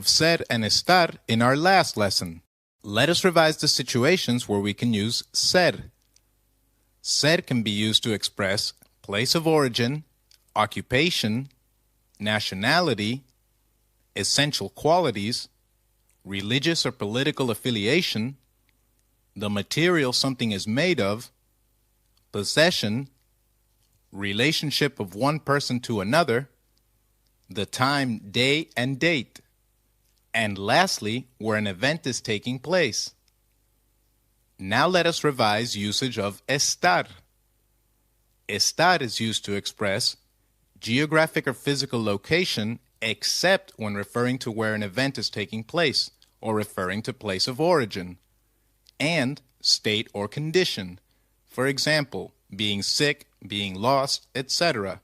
Ser and estar in our last lesson. Let us revise the situations where we can use ser. Ser can be used to express place of origin, occupation, nationality, essential qualities, religious or political affiliation, the material something is made of, possession, relationship of one person to another, the time, day, and date, and lastly, where an event is taking place. Now let us revise usage of estar. Estar is used to express geographic or physical location except when referring to where an event is taking place or referring to place of origin, and state or condition. For example, being sick, being lost, etc.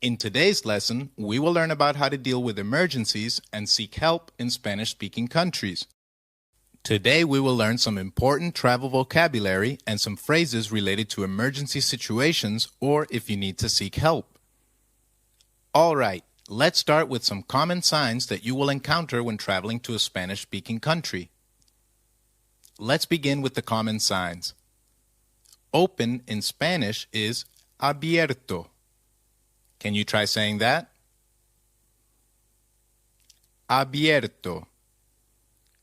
In today's lesson, we will learn about how to deal with emergencies and seek help in Spanish-speaking countries. Today, we will learn some important travel vocabulary and some phrases related to emergency situations or if you need to seek help. All right, let's start with some common signs that you will encounter when traveling to a Spanish-speaking country. Let's begin with the common signs. Open in Spanish is abierto. Can you try saying that? Abierto.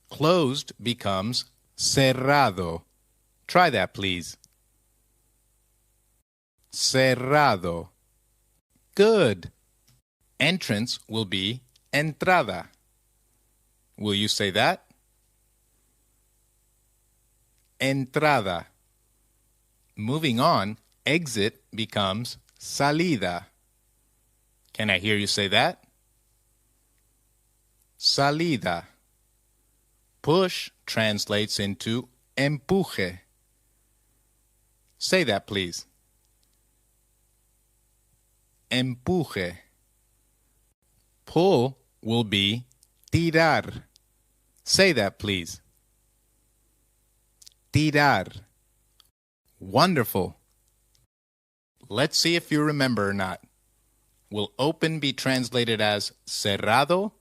Closed becomes cerrado. Try that, please. Cerrado. Good. Entrance will be entrada. Will you say that? Entrada. Moving on, exit becomes salida. Can I hear you say that? Salida. Push translates into empuje. Say that, please. Empuje. Pull will be tirar. Say that, please. Tirar. Wonderful. Let's see if you remember or not. Will open be translated as cerrado?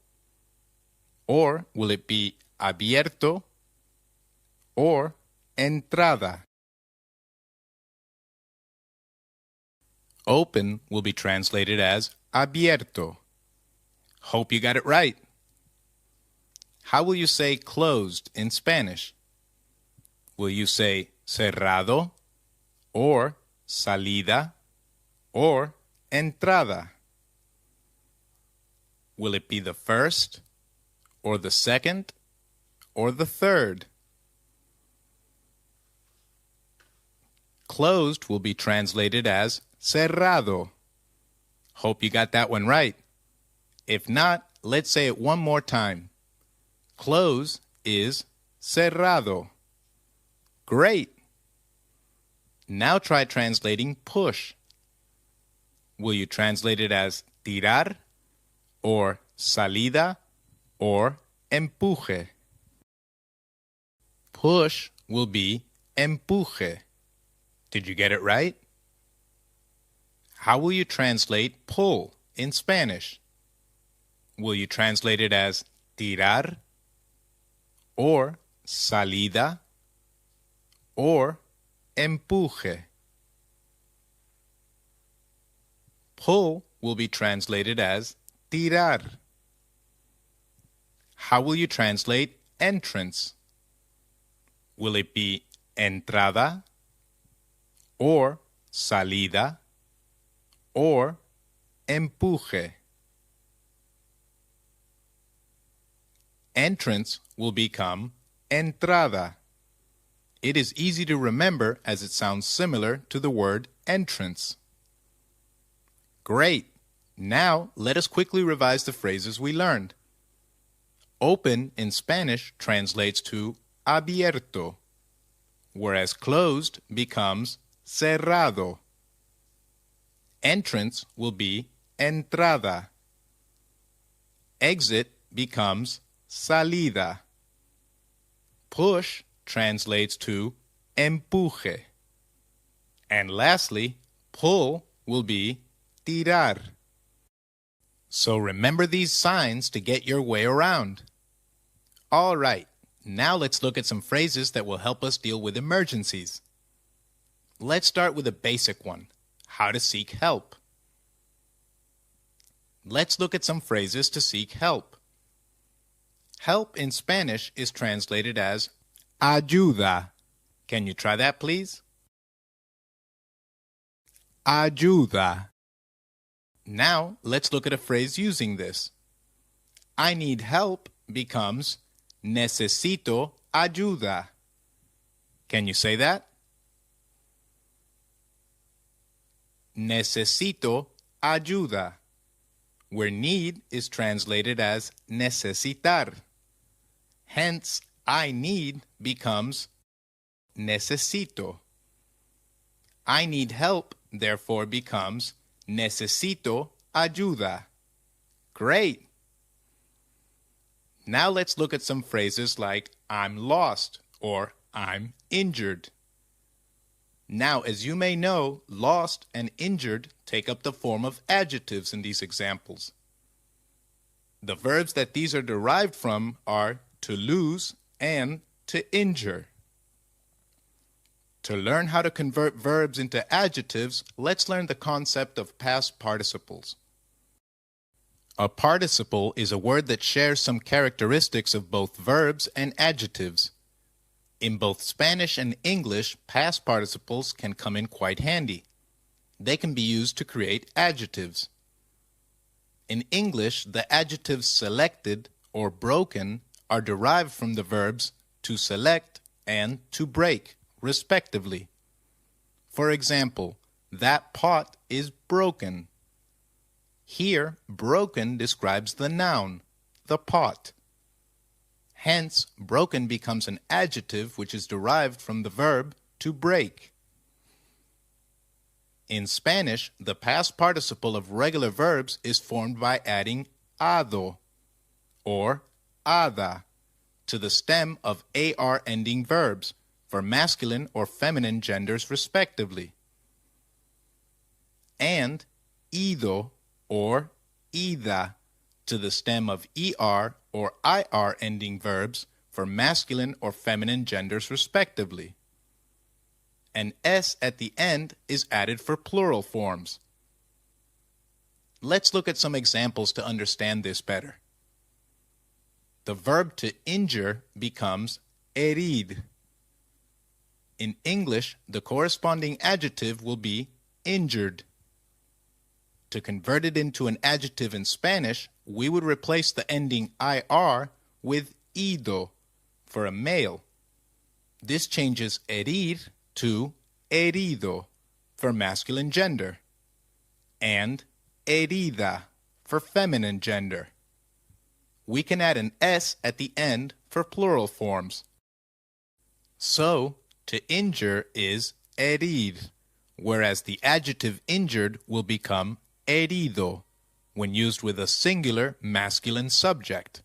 Or will it be abierto? Or entrada? Open will be translated as abierto. Hope you got it right. How will you say closed in Spanish? Will you say cerrado? Or salida? Or entrada? Will it be the first, or the second, or the third? Closed will be translated as cerrado. Hope you got that one right. If not, let's say it one more time. Close is cerrado. Great. Now try translating push. Will you translate it as tirar, or salida, or empuje? Push will be empuje. Did you get it right? How will you translate pull in Spanish? Will you translate it as tirar, or salida, or empuje? Pull will be translated as tirar. How will you translate entrance? Will it be entrada, or salida, or empuje? Entrance will become entrada. It is easy to remember as it sounds similar to the word entrance. Great! Now let us quickly revise the phrases we learned. Open in Spanish translates to abierto, whereas closed becomes cerrado. Entrance will be entrada. Exit becomes salida. Push translates to empuje. And lastly, pull will be tirar. So remember these signs to get your way around. All right, now let's look at some phrases that will help us deal with emergencies. Let's start with a basic one, how to seek help. Let's look at some phrases to seek help. Help in Spanish is translated as ayuda. Can you try that, please? Ayuda. Now, let's look at a phrase using this. I need help becomes necesito ayuda. Can you say that? Necesito ayuda, where need is translated as necesitar. Hence, I need becomes necesito. I need help, therefore, becomes necesito ayuda. Great! Now let's look at some phrases like I'm lost or I'm injured. Now, as you may know, lost and injured take up the form of adjectives in these examples. The verbs that these are derived from are to lose and to injure. To learn how to convert verbs into adjectives, let's learn the concept of past participles. A participle is a word that shares some characteristics of both verbs and adjectives. In both Spanish and English, past participles can come in quite handy. They can be used to create adjectives. In English, the adjectives selected or broken are derived from the verbs to select and to break, respectively. For example, that pot is broken. Here, broken describes the noun, the pot. Hence, broken becomes an adjective which is derived from the verb to break. In Spanish, the past participle of regular verbs is formed by adding ado or ada to the stem of AR ending verbs for masculine or feminine genders respectively, and ido or ida to the stem of ER or IR ending verbs for masculine or feminine genders respectively. An S at the end is added for plural forms. Let's look at some examples to understand this better. The verb to injure becomes herir. In English, the corresponding adjective will be injured. To convert it into an adjective in Spanish, we would replace the ending IR with ido for a male. This changes herir to herido for masculine gender and herida for feminine gender. We can add an S at the end for plural forms. So, to injure is herir, whereas the adjective injured will become herido when used with a singular masculine subject.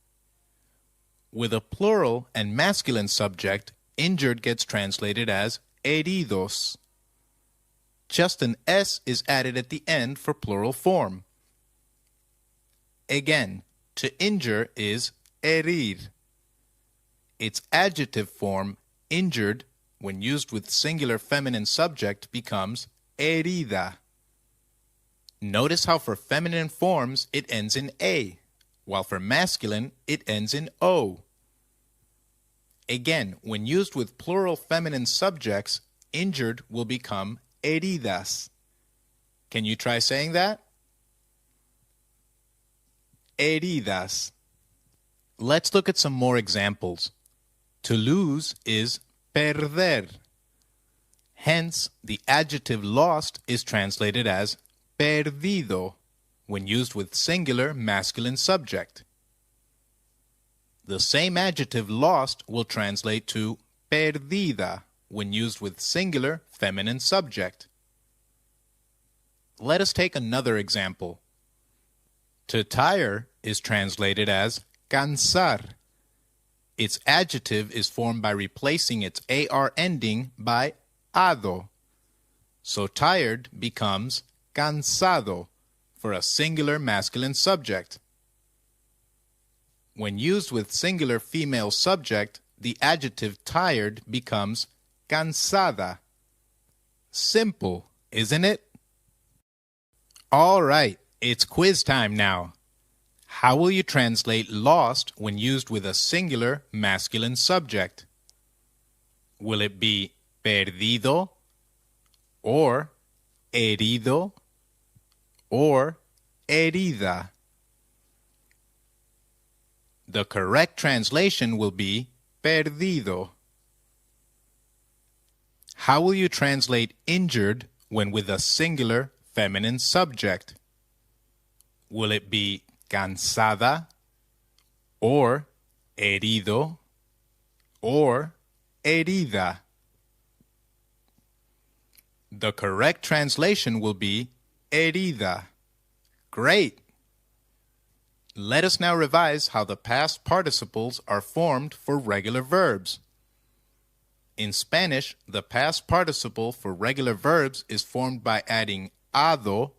With a plural and masculine subject, injured gets translated as heridos. Just an S is added at the end for plural form. Again, to injure is herir. Its adjective form, injured, when used with singular feminine subject, becomes herida. Notice how for feminine forms it ends in A, while for masculine it ends in O. Again, when used with plural feminine subjects, injured will become heridas. Can you try saying that? Heridas. Let's look at some more examples. To lose is perder. Hence, the adjective lost is translated as perdido when used with singular masculine subject. The same adjective lost will translate to perdida when used with singular feminine subject. Let us take another example. To tire is translated as cansar. Its adjective is formed by replacing its AR ending by ado. So tired becomes cansado for a singular masculine subject. When used with singular female subject, the adjective tired becomes cansada. Simple, isn't it? All right, it's quiz time now. How will you translate lost when used with a singular masculine subject? Will it be perdido, or herido, or herida? The correct translation will be perdido. How will you translate injured when with a singular feminine subject? Will it be cansada, or herido, or herida? The correct translation will be herida. Great! Let us now revise how the past participles are formed for regular verbs. In Spanish, the past participle for regular verbs is formed by adding ado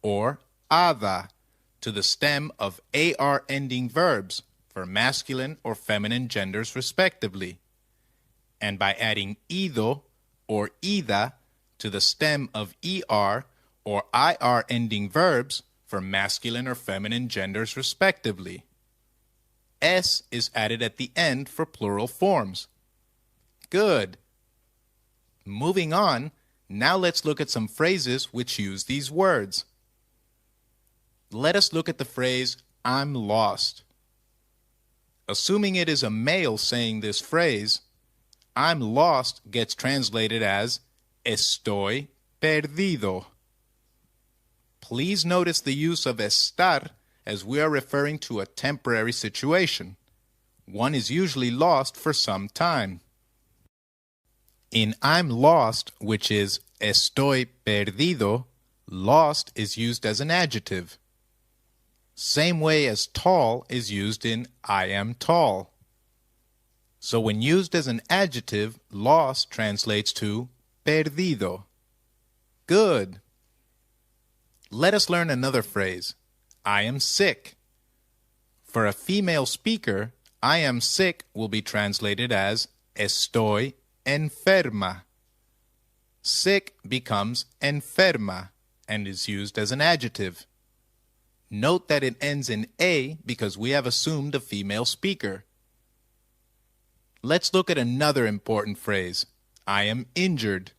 or ada to the stem of AR ending verbs for masculine or feminine genders respectively, and by adding ido or ida to the stem of ER or IR ending verbs for masculine or feminine genders respectively. S is added at the end for plural forms. Good. Moving on, now let's look at some phrases which use these words. Let us look at the phrase, I'm lost. Assuming it is a male saying this phrase, I'm lost gets translated as estoy perdido. Please notice the use of estar as we are referring to a temporary situation. One is usually lost for some time. In I'm lost, which is estoy perdido, lost is used as an adjective. Same way as tall is used in I am tall. So when used as an adjective, lost translates to perdido. Good. Let us learn another phrase. I am sick. For a female speaker, I am sick will be translated as estoy enferma. Sick becomes enferma and is used as an adjective. Note that it ends in A because we have assumed a female speaker. Let's look at another important phrase. I am injured.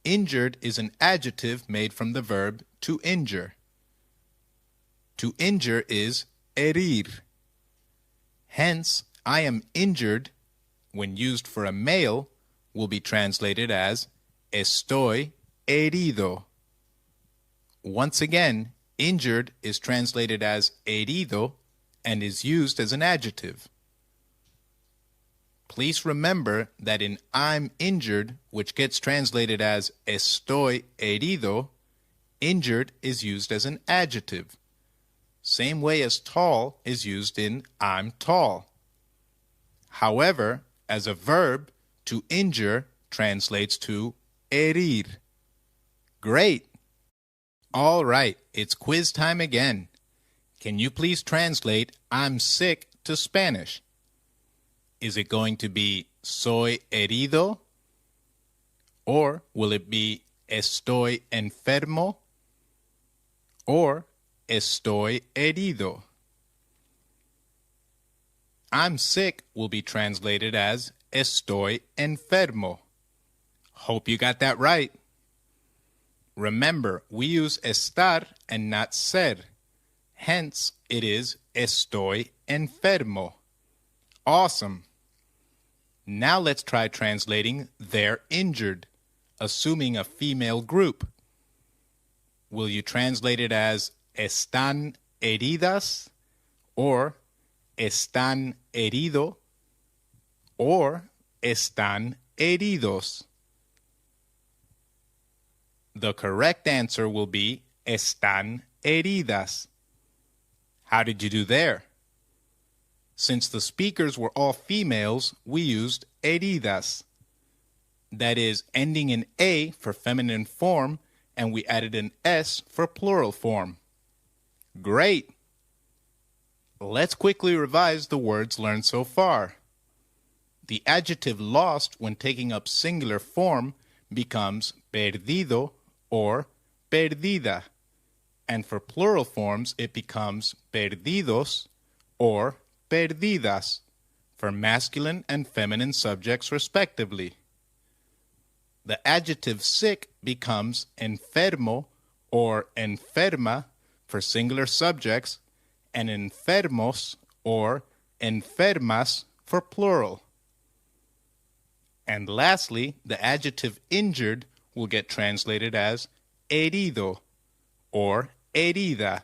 Injured is an adjective made from the verb to injure. To injure is herir. Hence, I am injured, when used for a male, will be translated as estoy herido. Once again, injured is translated as herido and is used as an adjective. Please remember that in I'm injured, which gets translated as estoy herido, injured is used as an adjective. Same way as tall is used in I'm tall. However, as a verb, to injure translates to herir. Great! All right, it's quiz time again. Can you please translate I'm sick to Spanish? Is it going to be soy herido? Or will it be estoy enfermo? Or estoy herido? I'm sick will be translated as estoy enfermo. Hope you got that right. Remember, we use estar and not ser. Hence, it is estoy enfermo. Awesome. Now let's try translating they're injured, assuming a female group. Will you translate it as están heridas, or están herido, or están heridos? The correct answer will be están heridas. How did you do there? Since the speakers were all females, we used heridas. That is, ending in A for feminine form and we added an S for plural form. Great! Let's quickly revise the words learned so far. The adjective lost when taking up singular form becomes perdido or perdida, and for plural forms it becomes perdidos or perdidas, for masculine and feminine subjects respectively. The adjective sick becomes enfermo or enferma for singular subjects, and enfermos or enfermas for plural. And lastly, the adjective injured will get translated as herido or herida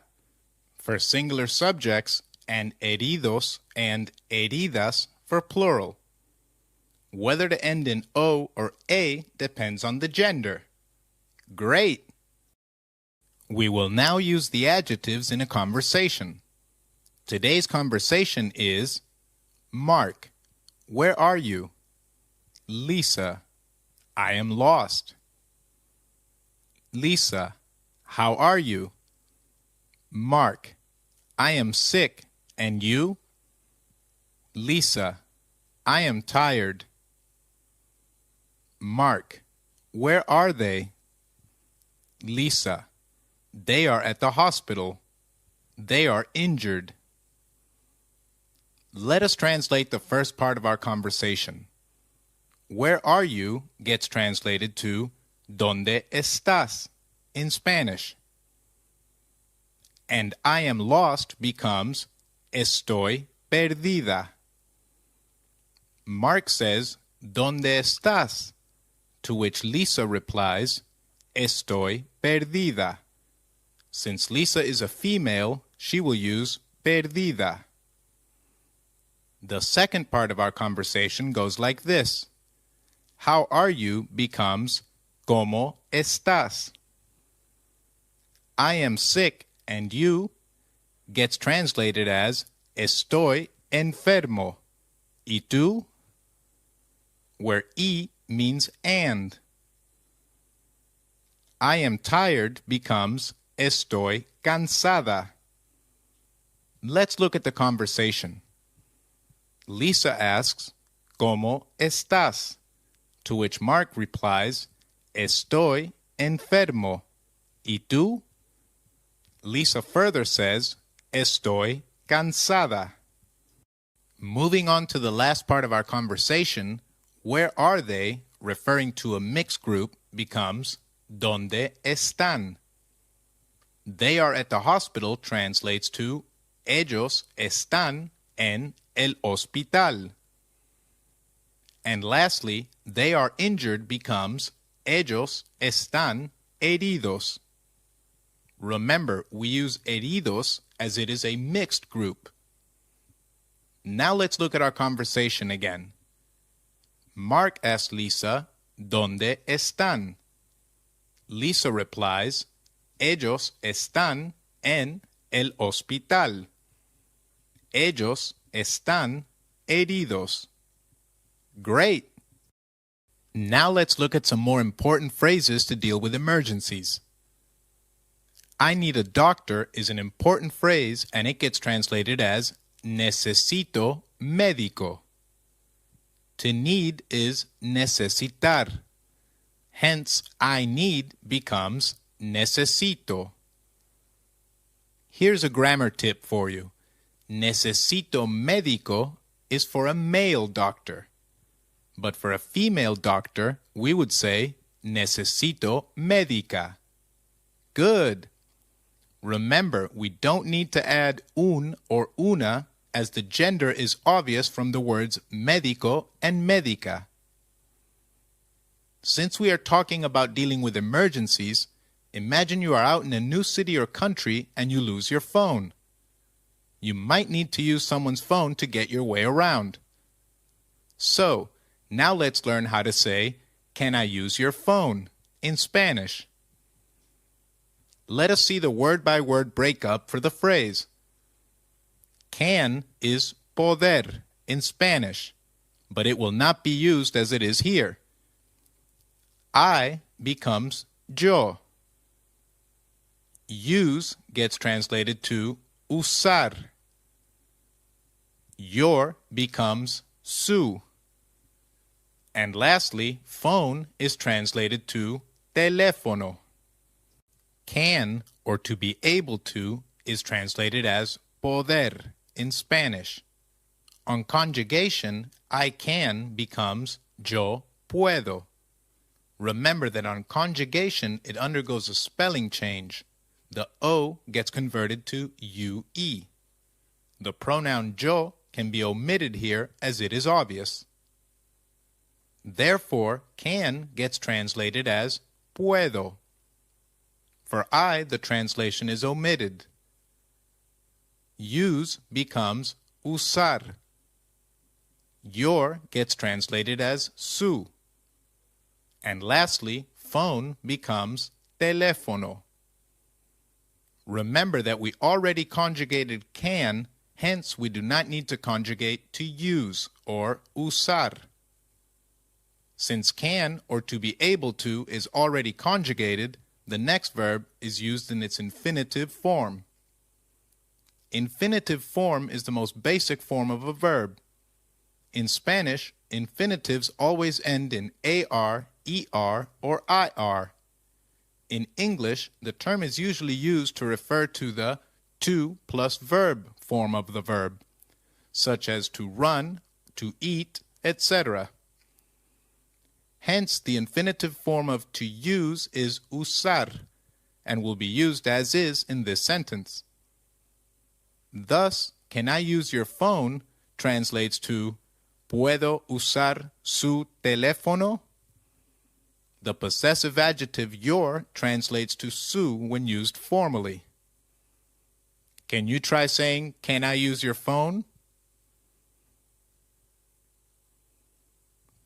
for singular subjects, and heridos and heridas for plural. Whether to end in O or A depends on the gender. Great! We will now use the adjectives in a conversation. Today's conversation is Mark, where are you? Lisa, I am lost. Lisa, how are you? Mark, I am sick, and you? Lisa, I am tired. Mark, where are they? Lisa, they are at the hospital. They are injured. Let us translate the first part of our conversation. Where are you gets translated to ¿Dónde estás? In Spanish. And I am lost becomes Estoy perdida. Mark says, ¿Dónde estás? To which Lisa replies, Estoy perdida. Since Lisa is a female, she will use perdida. The second part of our conversation goes like this. How are you becomes ¿Cómo estás? I am sick and you gets translated as Estoy enfermo. ¿Y tú? Where y means and. I am tired becomes Estoy cansada. Let's look at the conversation. Lisa asks, ¿Cómo estás? To which Mark replies, Estoy enfermo. ¿Y tú? Lisa further says, Estoy cansada. Moving on to the last part of our conversation, where are they, referring to a mixed group, becomes ¿Dónde están? They are at the hospital translates to Ellos están en el hospital. And lastly, they are injured becomes Ellos están heridos. Remember, we use heridos as it is a mixed group. Now let's look at our conversation again. Mark asks Lisa, ¿Dónde están? Lisa replies, Ellos están en el hospital. Ellos están heridos. Great! Now let's look at some more important phrases to deal with emergencies. I need a doctor is an important phrase and it gets translated as necesito médico. To need is necesitar. Hence, I need becomes necesito. Here's a grammar tip for you. Necesito médico is for a male doctor. But for a female doctor, we would say necesito médica. Good. Remember, we don't need to add un or una as the gender is obvious from the words médico and médica. Since we are talking about dealing with emergencies, imagine you are out in a new city or country and you lose your phone. You might need to use someone's phone to get your way around. So, now let's learn how to say, "Can I use your phone?" in Spanish. Let us see the word-by-word breakup for the phrase. Can is poder in Spanish, but it will not be used as it is here. I becomes yo. Use gets translated to usar. Your becomes su. And lastly, phone is translated to teléfono. Can, or to be able to, is translated as poder in Spanish. On conjugation, I can becomes yo puedo. Remember that on conjugation, it undergoes a spelling change. The O gets converted to UE. The pronoun yo can be omitted here as it is obvious. Therefore, can gets translated as puedo. For I, the translation is omitted. Use becomes usar. Your gets translated as su. And lastly, phone becomes teléfono. Remember that we already conjugated can, hence we do not need to conjugate to use or usar. Since can, or to be able to, is already conjugated, the next verb is used in its infinitive form. Infinitive form is the most basic form of a verb. In Spanish, infinitives always end in AR, ER, or IR. In English, the term is usually used to refer to the to plus verb form of the verb, such as to run, to eat, etc. Hence, the infinitive form of to use is usar, and will be used as is in this sentence. Thus, can I use your phone translates to ¿Puedo usar su teléfono? The possessive adjective your translates to su when used formally. Can you try saying, can I use your phone?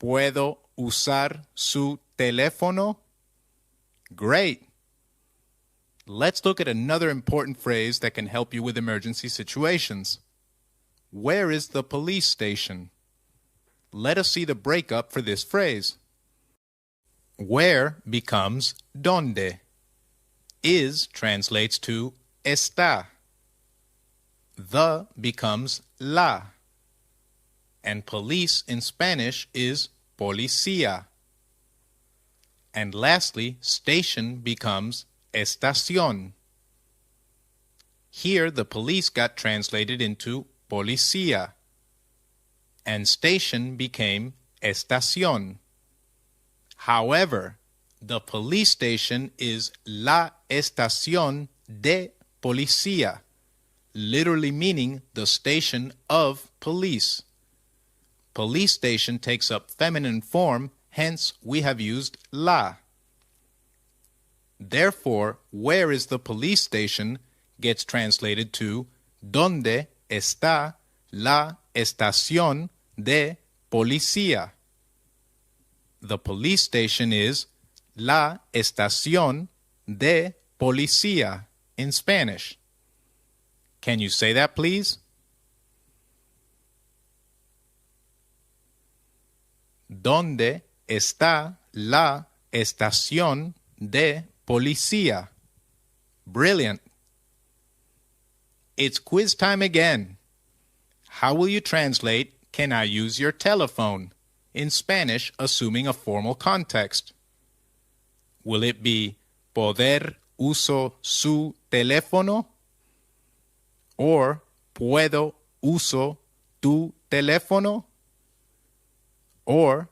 ¿Puedo usar su teléfono? Great! Let's look at another important phrase that can help you with emergency situations. Where is the police station? Let us see the breakup for this phrase. Where becomes donde. Is translates to está. The becomes la. And police in Spanish is policía. And lastly, station becomes estación. Here the police got translated into policía, and station became estación. However, the police station is la estación de policía, literally meaning the station of police. Police station takes up feminine form, hence we have used la. Therefore, where is the police station gets translated to ¿Dónde está la estación de policía? The police station is la estación de policía in Spanish. Can you say that, please? ¿Dónde está la estación de policía? Brilliant! It's quiz time again. How will you translate, can I use your telephone, in Spanish, assuming a formal context? Will it be poder uso su teléfono? Or puedo uso tu teléfono? Or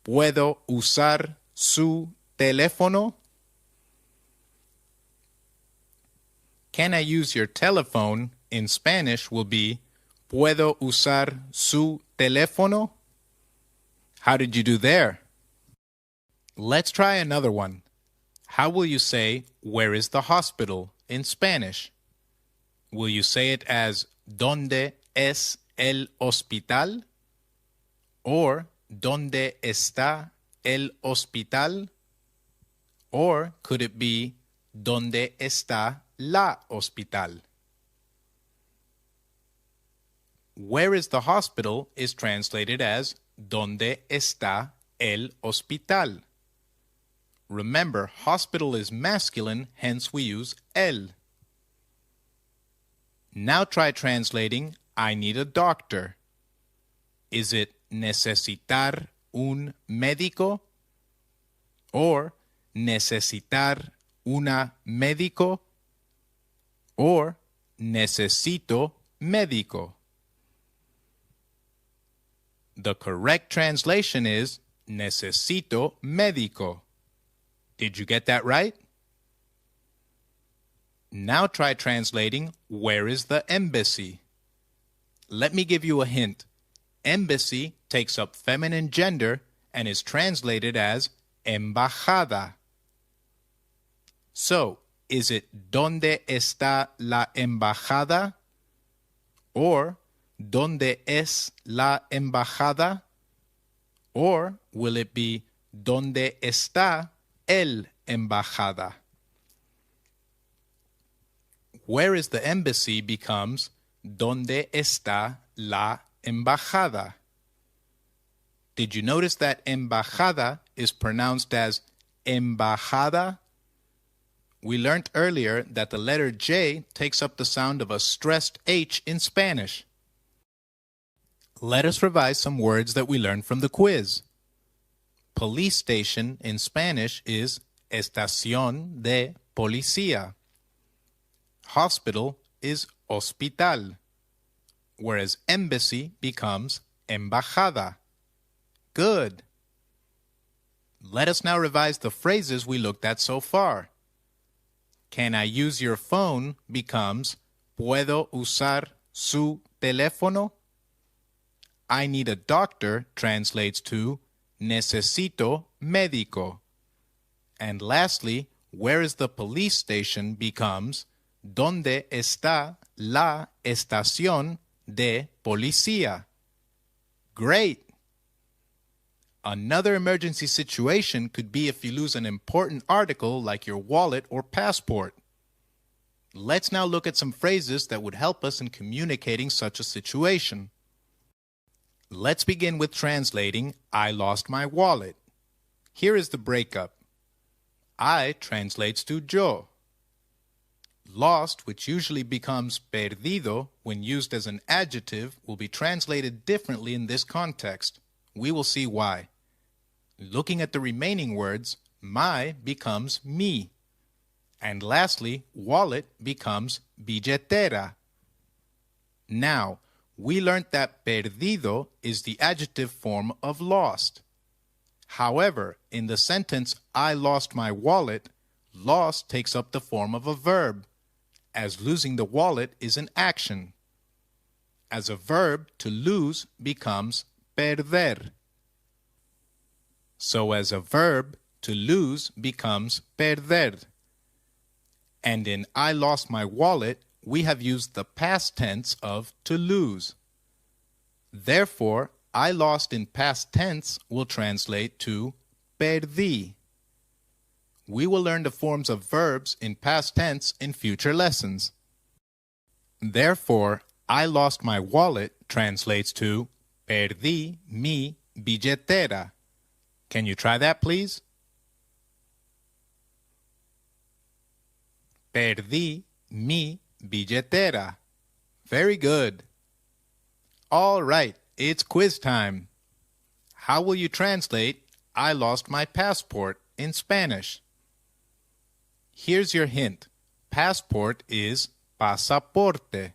puedo usar su teléfono? Can I use your telephone in Spanish will be ¿Puedo usar su teléfono? How did you do there? Let's try another one. How will you say, where is the hospital in Spanish? Will you say it as ¿Dónde es el hospital? Or ¿Dónde está el hospital? Or could it be ¿Dónde está la hospital? Where is the hospital is translated as ¿Dónde está el hospital? Remember, hospital is masculine, hence we use el. Now try translating I need a doctor. Is it necesitar un médico? Or necesitar una médico? Or necesito médico? The correct translation is necesito médico. Did you get that right? Now try translating where is the embassy? Let me give you a hint. Embassy takes up feminine gender and is translated as embajada. So, is it ¿Dónde está la embajada? Or ¿Dónde es la embajada? Or will it be ¿Dónde está el embajada? Where is the embassy becomes ¿Dónde está la embajada? Did you notice that embajada is pronounced as embajada? We learned earlier that the letter J takes up the sound of a stressed H in Spanish. Let us revise some words that we learned from the quiz. Police station in Spanish is estación de policía. Hospital is hospital, whereas embassy becomes embajada. Good. Let us now revise the phrases we looked at so far. Can I use your phone becomes ¿Puedo usar su teléfono? I need a doctor translates to necesito médico. And lastly, where is the police station becomes ¿Dónde está la estación de policía? Great! Another emergency situation could be if you lose an important article like your wallet or passport. Let's now look at some phrases that would help us in communicating such a situation. Let's begin with translating I lost my wallet. Here is the breakup. I translates to yo. Lost, which usually becomes perdido when used as an adjective, will be translated differently in this context. We will see why. Looking at the remaining words, my becomes mi. And lastly, wallet becomes billetera. Now, we learned that perdido is the adjective form of lost. However, in the sentence, I lost my wallet, lost takes up the form of a verb, as losing the wallet is an action. As a verb, to lose becomes perder. So as a verb, to lose becomes perder. And in I lost my wallet, we have used the past tense of to lose. Therefore, I lost in past tense will translate to perdí. We will learn the forms of verbs in past tense in future lessons. Therefore, I lost my wallet translates to perdí mi billetera. Can you try that, please? Perdí mi billetera. Very good. All right, it's quiz time. How will you translate I lost my passport in Spanish? Here's your hint. Passport is pasaporte.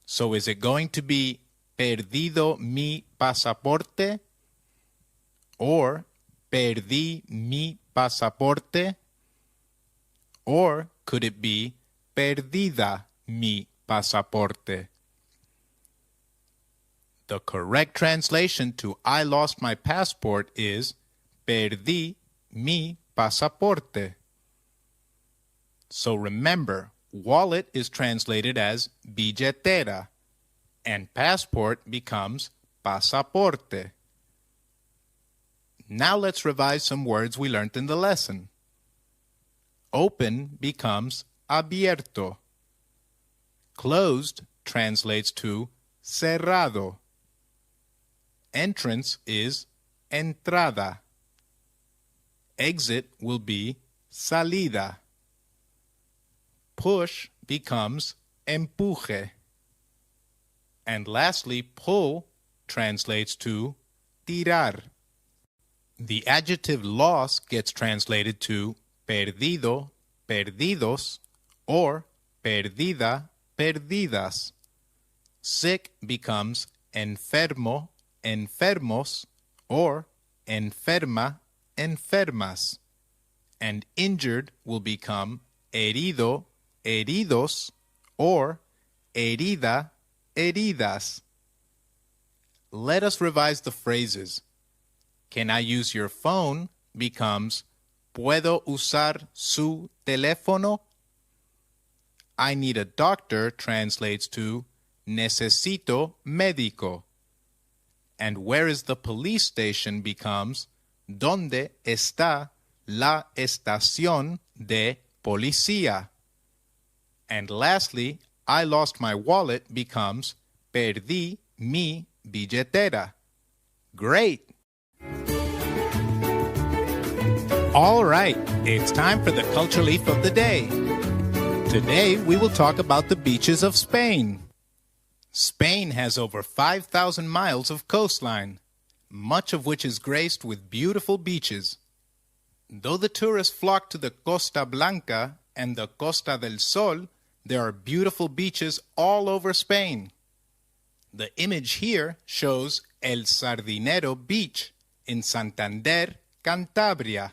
So is it going to be perdido mi pasaporte? Or perdí mi pasaporte? Or could it be perdida mi pasaporte? The correct translation to I lost my passport is perdí mi pasaporte. So remember, wallet is translated as billetera, and passport becomes pasaporte. Now let's revise some words we learned in the lesson. Open becomes abierto. Closed translates to cerrado. Entrance is entrada. Exit will be salida. Push becomes empuje. And lastly, pull translates to tirar. The adjective loss gets translated to perdido, perdidos, or perdida, perdidas. Sick becomes enfermo, enfermos, or enferma, enfermas. And injured will become herido, heridos, or herida, heridas. Let us revise the phrases. Can I use your phone becomes ¿Puedo usar su teléfono? I need a doctor translates to Necesito médico. And where is the police station becomes ¿Dónde está la estación de policía? And lastly, I lost my wallet becomes Perdí mi billetera. Great! All right, it's time for the culture leaf of the day. Today, we will talk about the beaches of Spain. Spain has over 5,000 miles of coastline, much of which is graced with beautiful beaches. Though the tourists flock to the Costa Blanca and the Costa del Sol, there are beautiful beaches all over Spain. The image here shows El Sardinero Beach in Santander, Cantabria.